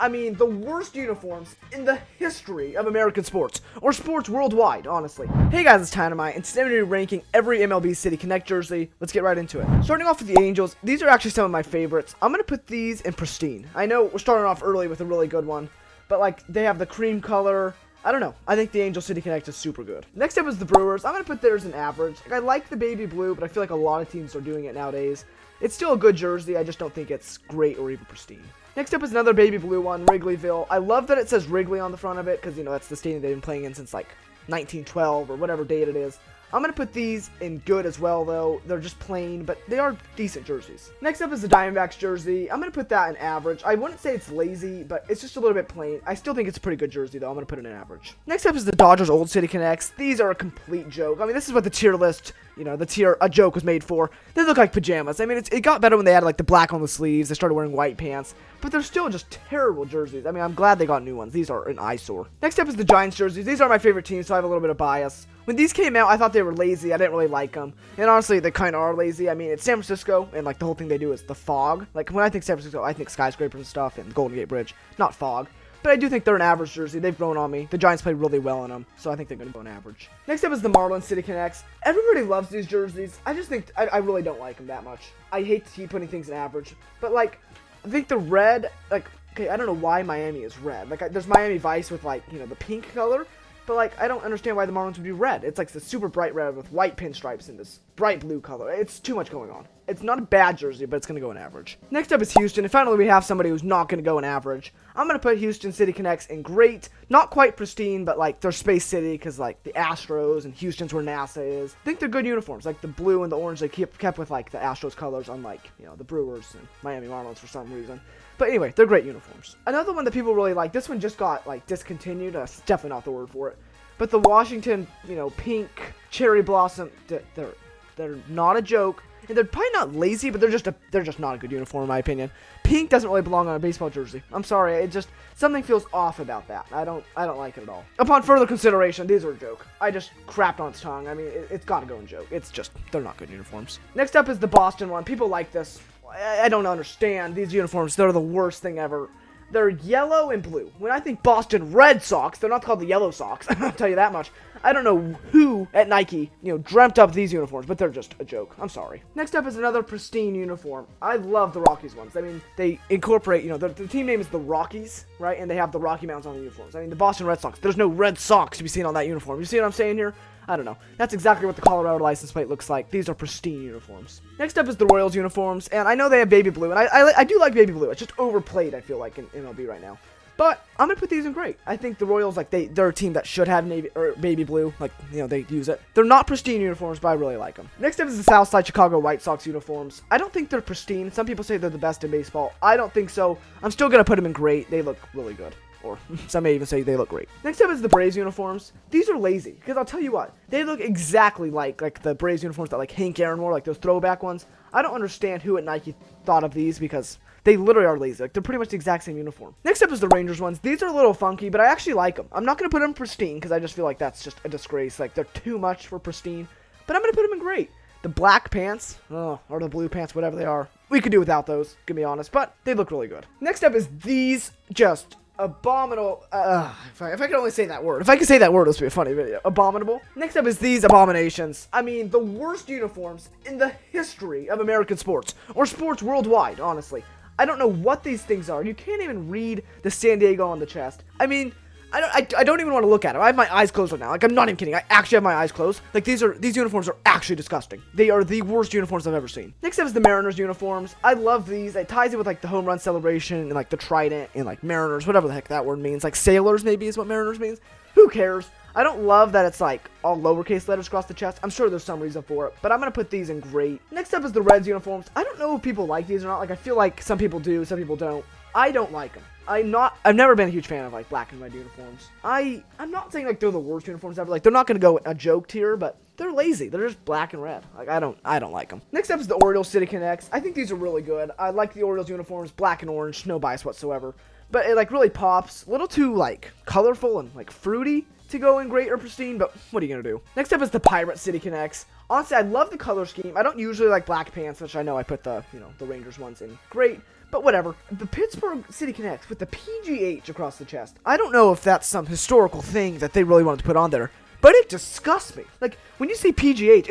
I mean, the worst uniforms in the history of American sports, or sports worldwide, honestly. Hey guys, it's Dynamite, and today I'm going to be ranking every MLB City Connect jersey. Let's get right into it. Starting off with the Angels, these are actually some of my favorites. I'm going to put these in pristine. I know we're starting off early with a really good one, but like, they have the cream color. I don't know. I think the Angel City Connect is super good. Next up is the Brewers. I'm going to put theirs in average. Like, I like the baby blue, but I feel like a lot of teams are doing it nowadays. It's still a good jersey. I just don't think it's great or even pristine. Next up is another baby blue one, Wrigleyville. I love that it says Wrigley on the front of it because, you know, that's the stadium they've been playing in since like 1912 or whatever date it is. I'm going to put these in good as well, though. They're just plain, but they are decent jerseys. Next up is the Diamondbacks jersey. I'm going to put that in average. I wouldn't say it's lazy, but it's just a little bit plain. I still think it's a pretty good jersey, though. I'm going to put it in average. Next up is the Dodgers Old City Connects. These are a complete joke. I mean, this is what the tier list, you know, the tier a joke was made for. They look like pajamas. I mean, it got better when they had like the black on the sleeves. They started wearing white pants. But they're still just terrible jerseys. I mean, I'm glad they got new ones. These are an eyesore. Next up is the Giants jerseys. These are my favorite teams, so I have a little bit of bias. When these came out, I thought they were lazy. I didn't really like them. And honestly, they kind of are lazy. I mean, it's San Francisco, and like the whole thing they do is the fog. Like, when I think San Francisco, I think skyscrapers and stuff and Golden Gate Bridge, not fog. But I do think they're an average jersey. They've grown on me. The Giants played really well in them, so I think they're going to go an average. Next up is the Marlins City Connects. Everybody loves these jerseys. I just think, I really don't like them that much. I hate to keep putting things in average. But like, I think the red, like, okay, I don't know why Miami is red. Like, there's Miami Vice with, like, you know, the pink color. But, like, I don't understand why the Marlins would be red. It's, like, the super bright red with white pinstripes in this bright blue color. It's too much going on. It's not a bad jersey, but it's going to go in average. Next up is Houston, and finally we have somebody who's not going to go in average. I'm going to put Houston City Connects in great. Not quite pristine, but, like, they're Space City because, like, the Astros and Houston's where NASA is. I think they're good uniforms. Like, the blue and the orange, they kept with, like, the Astros colors, unlike, you know, the Brewers and Miami Marlins for some reason. But anyway, they're great uniforms. Another one that people really like, this one just got, like, discontinued. That's definitely not the word for it. But the Washington, you know, pink cherry blossom, they're not a joke. And they're probably not lazy, but they're just not a good uniform in my opinion. Pink doesn't really belong on a baseball jersey. I'm sorry, it just, something feels off about that. I don't like it at all. Upon further consideration, these are a joke. I just crapped on its tongue. I mean, it's gotta go in joke. It's just, they're not good uniforms. Next up is the Boston one. People like this. I don't understand these uniforms. They're the worst thing ever. They're yellow and blue. When I think Boston Red Sox, they're not called the Yellow Sox. I'll tell you that much. I don't know who at Nike, you know, dreamt up these uniforms, but they're just a joke. I'm sorry. Next up is another pristine uniform. I love the Rockies ones. I mean, they incorporate, you know, the team name is the Rockies, right? And they have the Rocky Mountains on the uniforms. I mean, the Boston Red Sox, there's no Red Sox to be seen on that uniform. You see what I'm saying here? I don't know. That's exactly what the Colorado license plate looks like. These are pristine uniforms. Next up is the Royals uniforms, and I know they have baby blue, and I do like baby blue. It's just overplayed, I feel like, in MLB right now. But I'm going to put these in great. I think the Royals, like, they're a team that should have navy or baby blue. Like, you know, they use it. They're not pristine uniforms, but I really like them. Next up is the Southside Chicago White Sox uniforms. I don't think they're pristine. Some people say they're the best in baseball. I don't think so. I'm still going to put them in great. They look really good. Or some may even say they look great. Next up is the Braves uniforms. These are lazy, because I'll tell you what, they look exactly like the Braves uniforms that like Hank Aaron wore, like those throwback ones. I don't understand who at Nike thought of these because they literally are lazy. Like, they're pretty much the exact same uniform. Next up is the Rangers ones. These are a little funky, but I actually like them. I'm not going to put them pristine because I just feel like that's just a disgrace. Like, they're too much for pristine, but I'm going to put them in great. The black pants, or the blue pants, whatever they are, we could do without those, to be honest, but they look really good. Next up is these just abominable, if I could only say that word. If I could say that word, this would be a funny video. Abominable. Next up is these abominations. I mean, the worst uniforms in the history of American sports, or sports worldwide, honestly. I don't know what these things are. You can't even read the San Diego on the chest. I mean, I don't even want to look at them. I have my eyes closed right now. Like, I'm not even kidding. I actually have my eyes closed. Like, these uniforms are actually disgusting. They are the worst uniforms I've ever seen. Next up is the Mariners uniforms. I love these. It ties in with, like, the home run celebration and, like, the trident and, like, Mariners, whatever the heck that word means. Like, sailors, maybe, is what Mariners means. Who cares? I don't love that it's, like, all lowercase letters across the chest. I'm sure there's some reason for it, but I'm going to put these in great. Next up is the Reds uniforms. I don't know if people like these or not. Like, I feel like some people do, some people don't. I don't like them. I've never been a huge fan of, like, black and red uniforms. I'm not saying, like, they're the worst uniforms ever. Like, they're not going to go a joke tier, but they're lazy. They're just black and red. Like, I don't like them. Next up is the Orioles City Connects. I think these are really good. I like the Orioles uniforms, black and orange, no bias whatsoever. But it, like, really pops. A little too, like, colorful and, like, fruity to go in great or pristine, but what are you going to do? Next up is the Pirate City Connects. Honestly, I love the color scheme. I don't usually like black pants, which I know I put the, you know, the Rangers ones in great. But whatever. The Pittsburgh City Connects with the PGH across the chest. I don't know if that's some historical thing that they really wanted to put on there, but it disgusts me. Like, when you say PGH,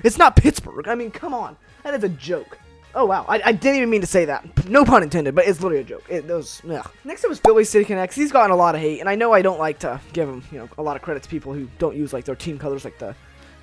it's not Pittsburgh. I mean, come on. That is a joke. Oh, wow. I didn't even mean to say that. No pun intended, but it's literally a joke. Next up was Philly City Connects. He's gotten a lot of hate, and I know I don't like to give him, a lot of credit to people who don't use, like, their team colors, like the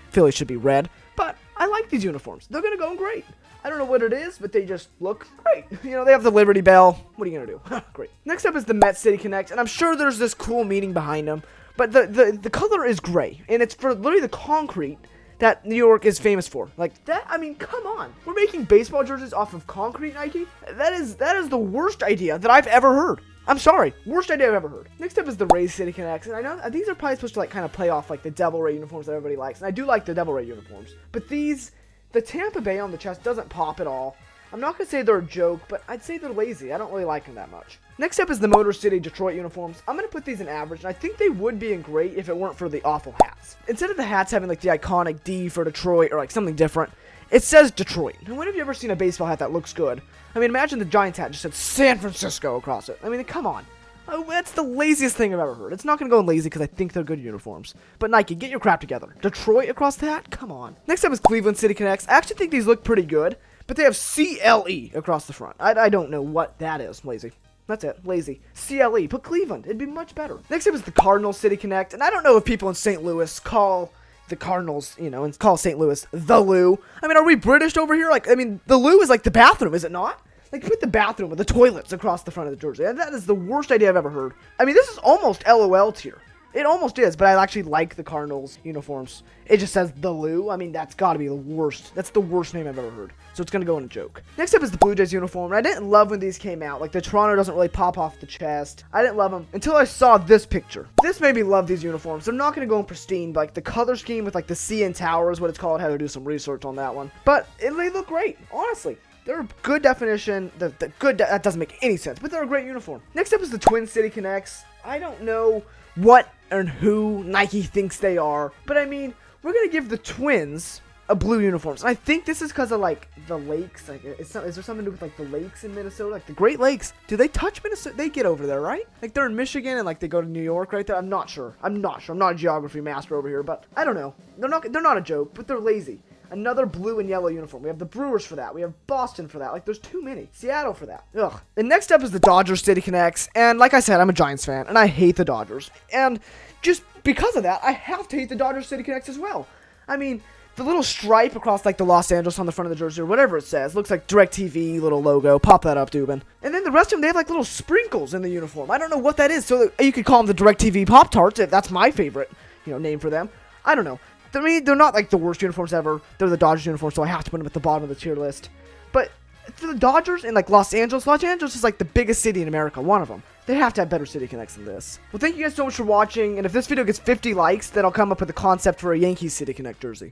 Philly should be red. But I like these uniforms. They're going to go great. I don't know what it is, but they just look great. They have the Liberty Bell. What are you going to do? Great. Next up is the Met City Connect, and I'm sure there's this cool meaning behind them. But the color is gray, and it's for literally the concrete that New York is famous for. Like, that, I mean, come on. We're making baseball jerseys off of concrete, Nike? That is the worst idea that I've ever heard. I'm sorry. Worst idea I've ever heard. Next up is the Rays City Connects, and I know these are probably supposed to, like, kind of play off, like, the Devil Ray uniforms that everybody likes, and I do like the Devil Ray uniforms. But the Tampa Bay on the chest doesn't pop at all. I'm not going to say they're a joke, but I'd say they're lazy. I don't really like them that much. Next up is the Motor City Detroit uniforms. I'm going to put these in average, and I think they would be in great if it weren't for the awful hats. Instead of the hats having, like, the iconic D for Detroit or, like, something different, it says Detroit. And when have you ever seen a baseball hat that looks good? I mean, imagine the Giants hat just said San Francisco across it. I mean, come on. Oh, that's the laziest thing I've ever heard. It's not going to go in lazy because I think they're good uniforms. But Nike, get your crap together. Detroit across the hat? Come on. Next up is Cleveland City Connects. I actually think these look pretty good, but they have CLE across the front. I don't know what that is. Lazy. That's it. Lazy. CLE. Put Cleveland. It'd be much better. Next up is the Cardinals City Connect. And I don't know if people in St. Louis call the Cardinals, and call St. Louis the Lou. I mean, are we British over here? Like, I mean, the Lou is like the bathroom, is it not? Like, put the bathroom with the toilets across the front of the jersey. And that is the worst idea I've ever heard. I mean, this is almost LOL tier. It almost is, but I actually like the Cardinals uniforms. It just says the Lou. I mean, that's got to be the worst. That's the worst name I've ever heard. So it's going to go in a joke. Next up is the Blue Jays uniform. And I didn't love when these came out. Like, the Toronto doesn't really pop off the chest. I didn't love them until I saw this picture. This made me love these uniforms. They're not going to go in pristine, but like the color scheme with like the CN Tower is what it's called. I had to do some research on that one. But they look great, honestly. They're a good definition. That doesn't make any sense, but they're a great uniform. Next up is the Twin City Connects. I don't know what and who Nike thinks they are, but I mean, we're going to give the Twins a blue uniforms. And I think this is because of, like, the lakes. Like, is there something to do with, like, the lakes in Minnesota? Like, the Great Lakes. Do they touch Minnesota? They get over there, right? Like, they're in Michigan and, like, they go to New York right there. I'm not sure. I'm not a geography master over here, but I don't know. They're not a joke, but they're lazy. Another blue and yellow uniform. We have the Brewers for that. We have Boston for that. Like, there's too many. Seattle for that. Ugh. And next up is the Dodgers City Connects. And like I said, I'm a Giants fan, and I hate the Dodgers. And just because of that, I have to hate the Dodgers City Connects as well. I mean, the little stripe across, like, the Los Angeles on the front of the jersey or whatever it says. Looks like DirecTV little logo. Pop that up, Dubin. And then the rest of them, they have, like, little sprinkles in the uniform. I don't know what that is. So you could call them the DirecTV Pop-Tarts if that's my favorite, name for them. I don't know. I mean, they're not, like, the worst uniforms ever. They're the Dodgers uniforms, so I have to put them at the bottom of the tier list. But for the Dodgers in, like, Los Angeles is, like, the biggest city in America, one of them. They have to have better city connects than this. Well, thank you guys so much for watching, and if this video gets 50 likes, then I'll come up with a concept for a Yankees City Connect jersey.